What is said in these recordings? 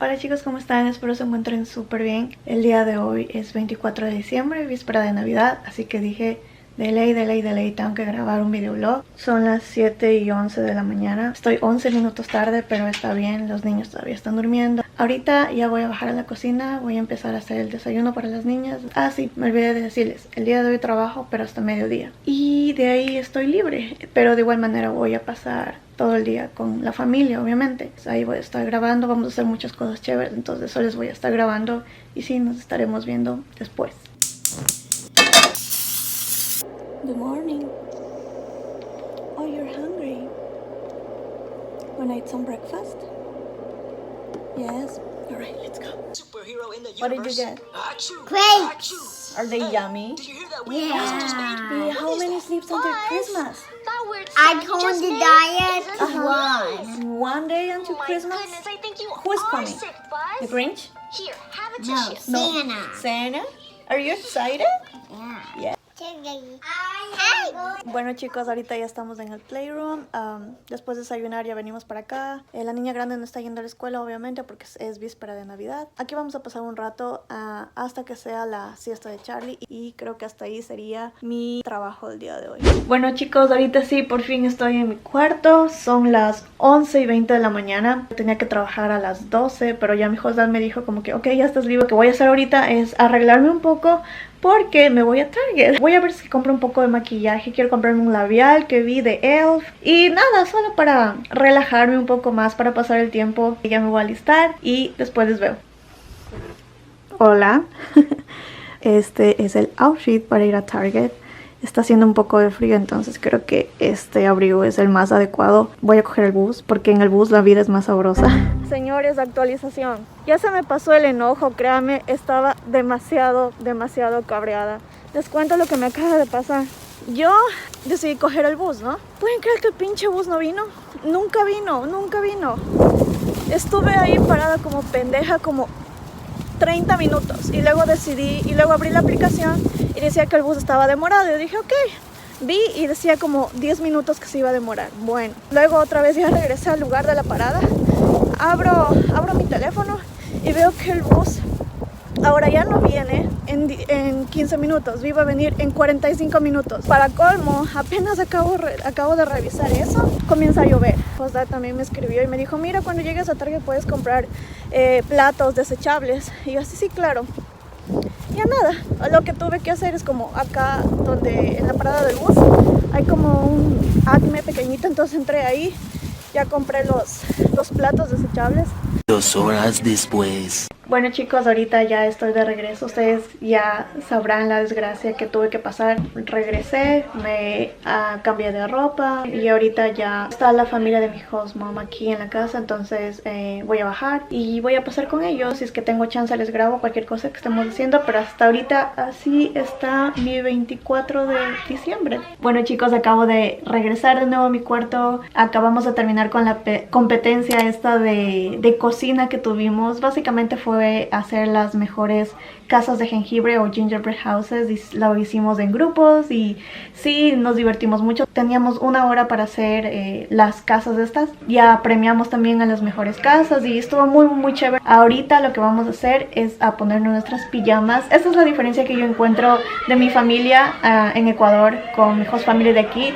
Hola chicos, ¿cómo están? Espero se encuentren súper bien. El día de hoy es 24 de diciembre, víspera de Navidad, así que dije de ley, tengo que grabar un videoblog. Son las 7:11 de la mañana. Estoy 11 minutos tarde, pero está bien, los niños todavía están durmiendo. Ahorita ya voy a bajar a la cocina, voy a empezar a hacer el desayuno para las niñas. Ah, sí, me olvidé de decirles, el día de hoy trabajo, pero hasta mediodía. Y de ahí estoy libre, pero de igual manera voy a pasar todo el día con la familia, obviamente. Ahí voy a estar grabando, vamos a hacer muchas cosas chéveres, entonces eso les voy a estar grabando y sí, nos estaremos viendo después. Good morning. Oh, you're hungry. Wanna eat some breakfast? Yes. All right, let's go. Superhero in the universe. What did you get? Achoo! Grapes. Achoo! Are they yummy? Did you hear that? We just made. Yeah. How many sleeps until Christmas? That weird I sound you told just the made diet isn't one. One day until Oh my Christmas? goodness, I think you Who's are coming? sick, Buzz. The Grinch? Here, have a No, tissue. Santa. Santa? Are you excited? Yeah. Bueno chicos, ahorita ya estamos en el playroom. Después de desayunar ya venimos para acá. La niña grande no está yendo a la escuela obviamente porque es víspera de Navidad. Aquí vamos a pasar un rato hasta que sea la siesta de Charlie. Y creo que hasta ahí sería mi trabajo del día de hoy. Bueno chicos, ahorita sí, por fin estoy en mi cuarto. Son las 11:20 de la mañana. Tenía que trabajar a las 12, pero ya mi hostdad me dijo como que ok, ya estás libre. Lo que voy a hacer ahorita es arreglarme un poco porque me voy a Target. Voy a ver si compro un poco de maquillaje. Quiero comprarme un labial que vi de ELF. Y nada, solo para relajarme un poco más, para pasar el tiempo. Ya me voy a alistar y después les veo. Hola. Este es el outfit para ir a Target. Está haciendo un poco de frío, entonces creo que este abrigo es el más adecuado. Voy a coger el bus, porque en el bus la vida es más sabrosa. Señores, actualización. Ya se me pasó el enojo, créanme, estaba demasiado cabreada. Les cuento lo que me acaba de pasar. Yo decidí coger el bus, ¿no? ¿Pueden creer que el pinche bus no vino? Nunca vino. Estuve ahí parada como pendeja, como 30 minutos y luego abrí la aplicación y decía que el bus estaba demorado. Yo dije ok, vi y decía como 10 minutos que se iba a demorar. Bueno, luego otra vez ya regresé al lugar de la parada, abro mi teléfono y veo que el bus ahora ya no viene en 15 minutos, iba a venir en 45 minutos. Para colmo, apenas acabo de revisar eso, comienza a llover. José también me escribió y me dijo, mira, cuando llegues a Target puedes comprar platos desechables. Y yo así, sí, claro. Ya nada, lo que tuve que hacer es como acá donde en la parada del bus hay como un Acme pequeñito, entonces entré ahí, ya compré los platos desechables. 2 horas después. Bueno chicos, ahorita ya estoy de regreso. Ustedes ya sabrán la desgracia que tuve que pasar. Regresé, me cambié de ropa y ahorita ya está la familia de mi host mom aquí en la casa. Entonces voy a bajar y voy a pasar con ellos. Si es que tengo chance les grabo cualquier cosa que estemos haciendo. Pero hasta ahorita así está mi 24 de diciembre. Bueno chicos, acabo de regresar de nuevo a mi cuarto. Acabamos de terminar con la competencia esta de cocina que tuvimos. Básicamente fue hacer las mejores casas de jengibre o gingerbread houses y lo hicimos en grupos y sí, nos divertimos mucho. Teníamos 1 hora para hacer las casas estas. Ya premiamos también a las mejores casas y estuvo muy chévere. Ahorita lo que vamos a hacer es a ponernos nuestras pijamas. Esta es la diferencia que yo encuentro de mi familia en Ecuador con mi host family de aquí.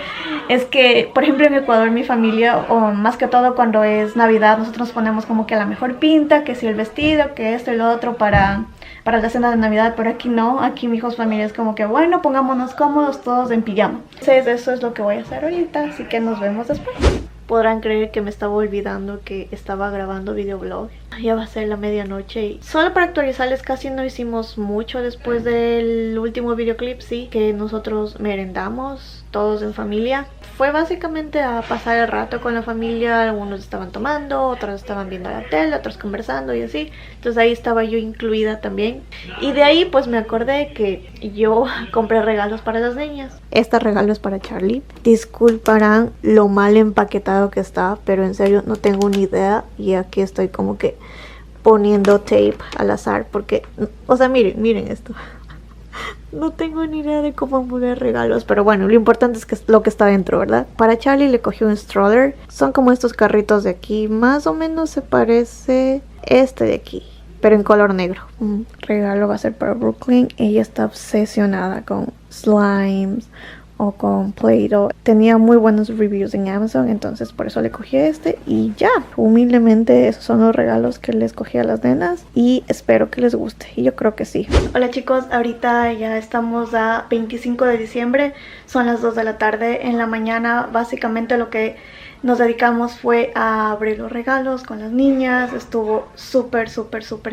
Es que, por ejemplo, en Ecuador mi familia, o más que todo cuando es Navidad, nosotros nos ponemos como que la mejor pinta, que si el vestido, que esto y lo otro para la cena de Navidad, pero aquí no. Aquí mi host familia es como que bueno, pongámonos cómodos todos en pijama. Entonces eso es lo que voy a hacer ahorita, así que nos vemos después. Podrán creer que me estaba olvidando que estaba grabando videoblog. Ya va a ser la medianoche y solo para actualizarles, casi no hicimos mucho después del último videoclip, sí, que nosotros merendamos todos en familia. Fue básicamente a pasar el rato con la familia. Algunos estaban tomando, otros estaban viendo la tele, otros conversando y así. Entonces ahí estaba yo incluida también. Y de ahí pues me acordé que yo compré regalos para las niñas. Este regalo es para Charlie. Disculparán lo mal empaquetado que está, pero en serio no tengo ni idea. Y aquí estoy como que poniendo tape al azar porque, o sea, miren esto. No tengo ni idea de cómo envolver regalos, pero bueno, lo importante es que es lo que está dentro, ¿verdad? Para Charlie le cogí un stroller. Son como estos carritos de aquí. Más o menos se parece este de aquí, pero en color negro. Un regalo va a ser para Brooklyn. Ella está obsesionada con slimes o con Play-Doh. Tenía muy buenos reviews en Amazon, entonces por eso le cogí este y ya. Humildemente esos son los regalos que les cogí a las nenas y espero que les guste, y yo creo que sí. Hola chicos, ahorita ya estamos a 25 de diciembre, son las 2 de la tarde. En la mañana básicamente lo que nos dedicamos fue a abrir los regalos con las niñas. Estuvo súper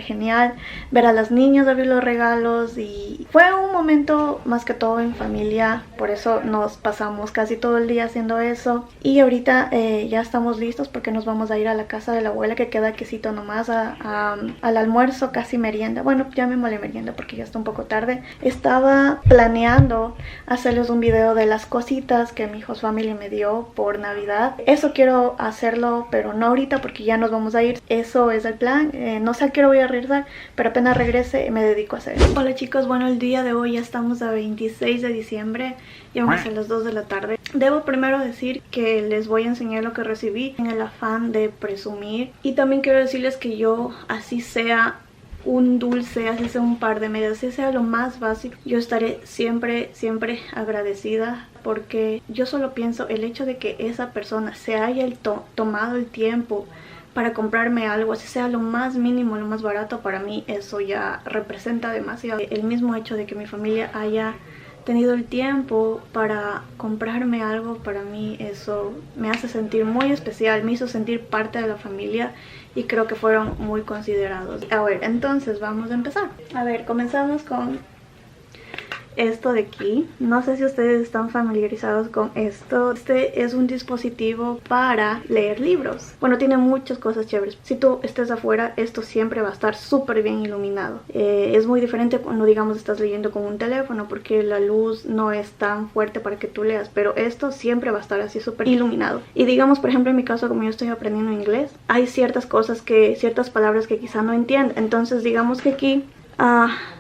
genial ver a las niñas abrir los regalos y fue un momento más que todo en familia, por eso nos pasamos casi todo el día haciendo eso. Y ahorita ya estamos listos porque nos vamos a ir a la casa de la abuela, que queda quesito nomás, al almuerzo, casi merienda. Bueno, ya me molé merienda porque ya está un poco tarde. Estaba planeando hacerles un video de las cositas que mi host family me dio por Navidad. Eso quiero hacerlo, pero no ahorita porque ya nos vamos a ir. Eso es el plan. No sé a qué hora voy a regresar, pero apenas regrese me dedico a hacer eso. Hola chicos, bueno, el día de hoy ya estamos a 26 de diciembre. Ya vamos a las 2 de la tarde. Debo primero decir que les voy a enseñar lo que recibí en el afán de presumir. Y también quiero decirles que yo, así sea un dulce, así sea un par de medias, así sea lo más básico, yo estaré siempre agradecida, porque yo solo pienso el hecho de que esa persona se haya tomado el tiempo para comprarme algo, así sea lo más mínimo, lo más barato, para mí eso ya representa demasiado. El mismo hecho de que mi familia haya tenido el tiempo para comprarme algo, para mí eso me hace sentir muy especial, me hizo sentir parte de la familia y creo que fueron muy considerados. A ver, entonces vamos a empezar. A ver, comenzamos con esto de aquí. No sé si ustedes están familiarizados con esto. Este es un dispositivo para leer libros. Bueno, tiene muchas cosas chéveres. Si tú estés afuera, esto siempre va a estar súper bien iluminado. Es muy diferente cuando, digamos, estás leyendo con un teléfono, porque la luz no es tan fuerte para que tú leas, pero esto siempre va a estar así súper iluminado. Y digamos, por ejemplo, en mi caso, como yo estoy aprendiendo inglés, hay ciertas palabras que quizá no entiendo. Entonces, digamos que aquí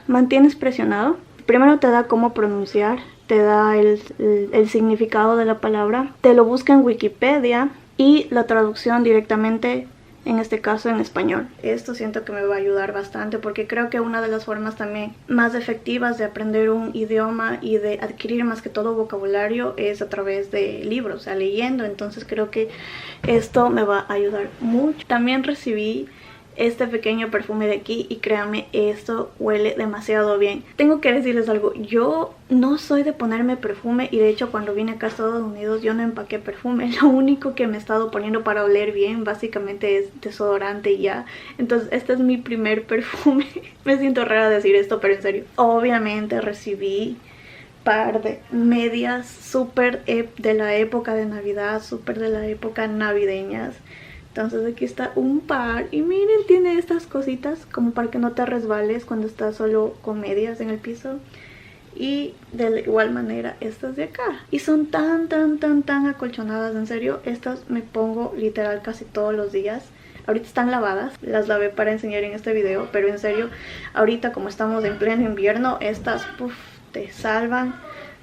mantienes presionado. Primero te da cómo pronunciar, te da el significado de la palabra, te lo busca en Wikipedia y la traducción directamente, en este caso en español. Esto siento que me va a ayudar bastante, porque creo que una de las formas también más efectivas de aprender un idioma y de adquirir más que todo vocabulario es a través de libros, o sea, leyendo. Entonces creo que esto me va a ayudar mucho. También recibí este pequeño perfume de aquí y créanme, esto huele demasiado bien. Tengo que decirles algo, yo no soy de ponerme perfume y de hecho cuando vine acá a Estados Unidos yo no empaqué perfume. Lo único que me he estado poniendo para oler bien básicamente es desodorante y ya. Entonces este es mi primer perfume. Me siento rara decir esto, pero en serio. Obviamente recibí par de medias súper de la época de Navidad, súper de la época navideñas. Entonces aquí está un par y miren, tiene estas cositas como para que no te resbales cuando estás solo con medias en el piso. Y de igual manera estas de acá. Y son tan acolchonadas, en serio. Estas me pongo literal casi todos los días. Ahorita están lavadas, las lavé para enseñar en este video, pero en serio, ahorita como estamos en pleno invierno, estas te salvan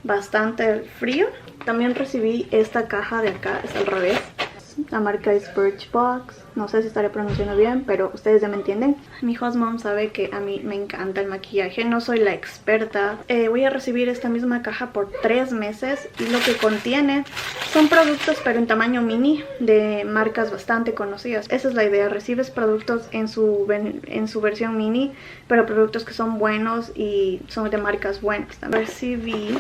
bastante el frío. También recibí esta caja de acá, es al revés. La marca es Birchbox. No sé si estaré pronunciando bien, pero ustedes ya me entienden. Mi host mom sabe que a mí me encanta el maquillaje. No soy la experta. Voy a recibir esta misma caja por 3 meses. Y lo que contiene son productos, pero en tamaño mini, de marcas bastante conocidas. Esa es la idea. Recibes productos en su versión mini, pero productos que son buenos y son de marcas buenas. Recibí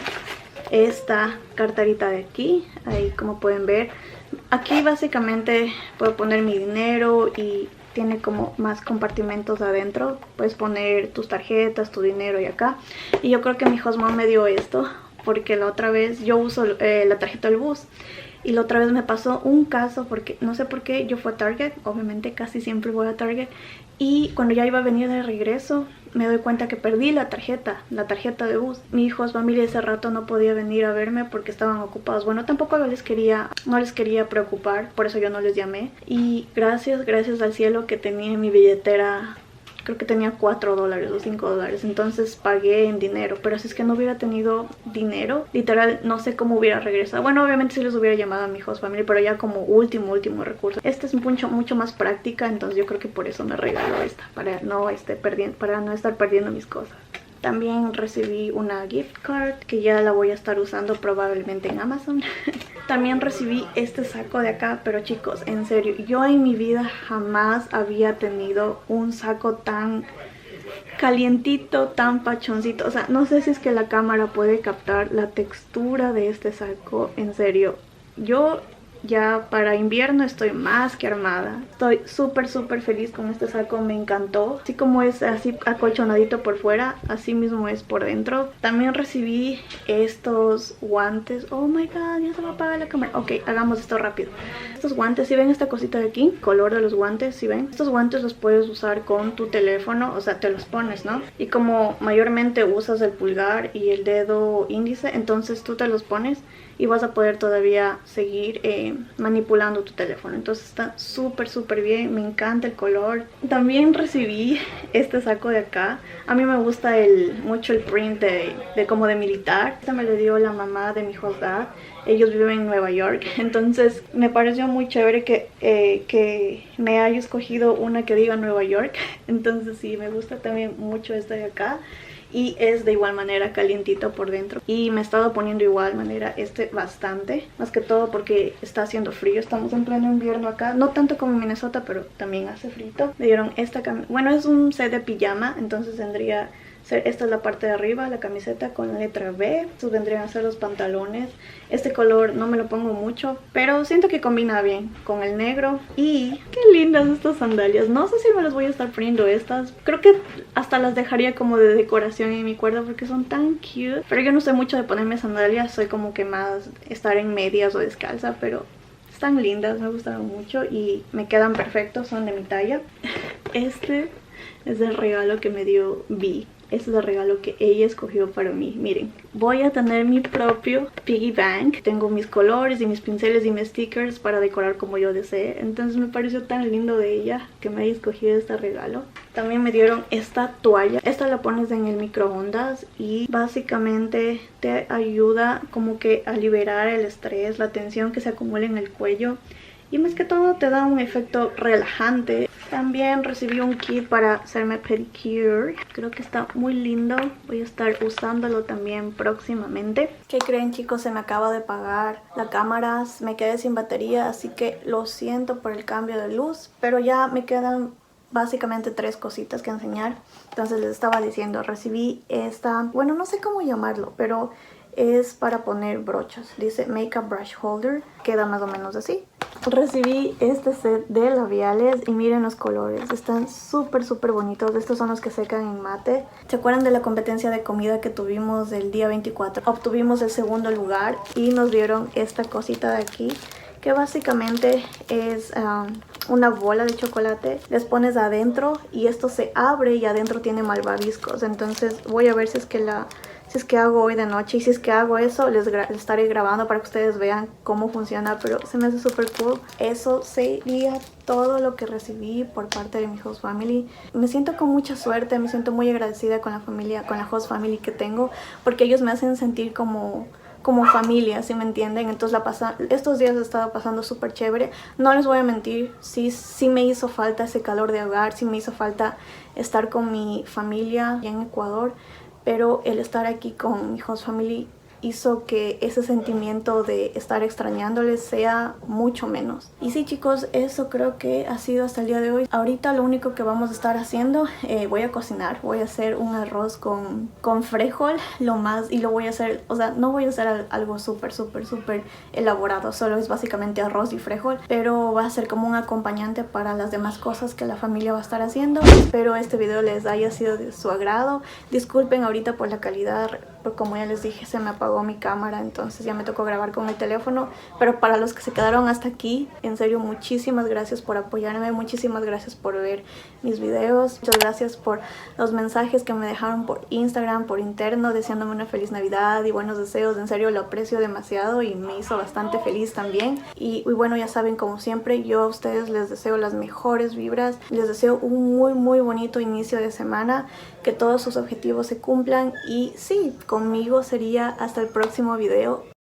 esta carterita de aquí. Ahí, como pueden ver, aquí básicamente puedo poner mi dinero y tiene como más compartimentos adentro. Puedes poner tus tarjetas, tu dinero y acá. Y yo creo que mi host mom me dio esto porque la otra vez yo uso la tarjeta del bus. Y la otra vez me pasó un caso porque no sé por qué yo fui a Target. Obviamente casi siempre voy a Target. Y cuando ya iba a venir de regreso me doy cuenta que perdí la tarjeta de bus. Mi hijo, su familia ese rato no podía venir a verme porque estaban ocupados. Bueno, tampoco no les quería preocupar, por eso yo no les llamé. Y gracias al cielo que tenía mi billetera creo que tenía $4 o $5, entonces pagué en dinero. Pero si es que no hubiera tenido dinero, literal no sé cómo hubiera regresado. Bueno, obviamente sí les hubiera llamado a mi host family, pero ya como último recurso. Esta es mucho más práctica, entonces yo creo que por eso me regaló esta, para no estar perdiendo mis cosas. También recibí una gift card que ya la voy a estar usando probablemente en Amazon. También recibí este saco de acá, pero chicos, en serio, yo en mi vida jamás había tenido un saco tan calientito, tan pachoncito. O sea, no sé si es que la cámara puede captar la textura de este saco. En serio, yo ya para invierno estoy más que armada. Estoy súper feliz con este saco, me encantó. Así como es así acolchonadito por fuera, así mismo es por dentro. También recibí estos guantes. Oh my god, ya se va a apagar la cámara. Ok, hagamos esto rápido. Estos guantes, si ven esta cosita de aquí, color de los guantes, si ven, estos guantes los puedes usar con tu teléfono, o sea, te los pones, ¿no? Y como mayormente usas el pulgar y el dedo índice, entonces tú te los pones y vas a poder todavía seguir manipulando tu teléfono. Entonces está súper bien, me encanta el color. También recibí este saco de acá. A mí me gusta mucho el print de como de militar. Este me lo dio la mamá de mi host dad. Ellos viven en Nueva York, entonces me pareció muy chévere que me haya escogido una que diga Nueva York. Entonces sí, me gusta también mucho esta de acá. Y es de igual manera calientito por dentro. Y me he estado poniendo igual manera bastante. Más que todo porque está haciendo frío. Estamos en pleno invierno acá. No tanto como en Minnesota, pero también hace frío. Me dieron esta camiseta. Bueno, es un set de pijama. Entonces tendría... Esta es la parte de arriba, la camiseta con la letra B. Estos vendrían a ser los pantalones. Este color no me lo pongo mucho, pero siento que combina bien con el negro. Y qué lindas estas sandalias. No sé si me las voy a estar poniendo estas. Creo que hasta las dejaría como de decoración en mi cuarto porque son tan cute. Pero yo no sé mucho de ponerme sandalias. Soy como que más estar en medias o descalza, pero... están lindas, me gustaron mucho y me quedan perfectos, son de mi talla. Este es el regalo que me dio Vi. Este es el regalo que ella escogió para mí. Miren, voy a tener mi propio piggy bank. Tengo mis colores y mis pinceles y mis stickers para decorar como yo desee. Entonces me pareció tan lindo de ella que me haya escogido este regalo. También me dieron esta toalla. Esta la pones en el microondas y básicamente te ayuda como que a liberar el estrés, la tensión que se acumula en el cuello. Y más que todo te da un efecto relajante. También recibí un kit para hacerme pedicure. Creo que está muy lindo. Voy a estar usándolo también próximamente. ¿Qué creen, chicos? Se me acaba de apagar la cámara. Me quedé sin batería, así que lo siento por el cambio de luz. Pero ya me quedan básicamente 3 cositas que enseñar. Entonces les estaba diciendo, recibí esta... bueno, no sé cómo llamarlo, pero... es para poner brochas. Dice Makeup Brush Holder. Queda más o menos así. Recibí este set de labiales y miren los colores. Están súper bonitos. Estos son los que secan en mate. ¿Se acuerdan de la competencia de comida que tuvimos el día 24? Obtuvimos el segundo lugar y nos dieron esta cosita de aquí, que básicamente es una bola de chocolate. Les pones adentro y esto se abre y adentro tiene malvaviscos. Entonces voy a ver si es que hago hoy de noche, y si es que hago eso les estaré grabando para que ustedes vean cómo funciona, pero se me hace súper cool. Eso sería todo lo que recibí por parte de mi host family. Me siento con mucha suerte, me siento muy agradecida con la familia, con la host family que tengo, porque ellos me hacen sentir como familia, ¿sí me entienden? Entonces estos días he estado pasando súper chévere. No les voy a mentir, sí me hizo falta ese calor de hogar, sí me hizo falta estar con mi familia allá en Ecuador, pero el estar aquí con mi host family hizo que ese sentimiento de estar extrañándoles sea mucho menos. Y sí, chicos, eso creo que ha sido hasta el día de hoy. Ahorita lo único que vamos a estar haciendo, voy a cocinar. Voy a hacer un arroz con frijol, y lo voy a hacer, o sea, no voy a hacer algo súper elaborado, solo es básicamente arroz y frijol, pero va a ser como un acompañante para las demás cosas que la familia va a estar haciendo. Espero este video les haya sido de su agrado. Disculpen ahorita por la calidad, como ya les dije, se me apagó apagó mi cámara, entonces ya me tocó grabar con el teléfono. Pero para los que se quedaron hasta aquí, en serio, muchísimas gracias por apoyarme, muchísimas gracias por ver mis videos, muchas gracias por los mensajes que me dejaron por Instagram, por interno, deseándome una feliz Navidad y buenos deseos. En serio, lo aprecio demasiado y me hizo bastante feliz también. Y bueno, ya saben, como siempre, yo a ustedes les deseo las mejores vibras, les deseo un muy bonito inicio de semana, que todos sus objetivos se cumplan y sí, conmigo sería hasta el próximo video.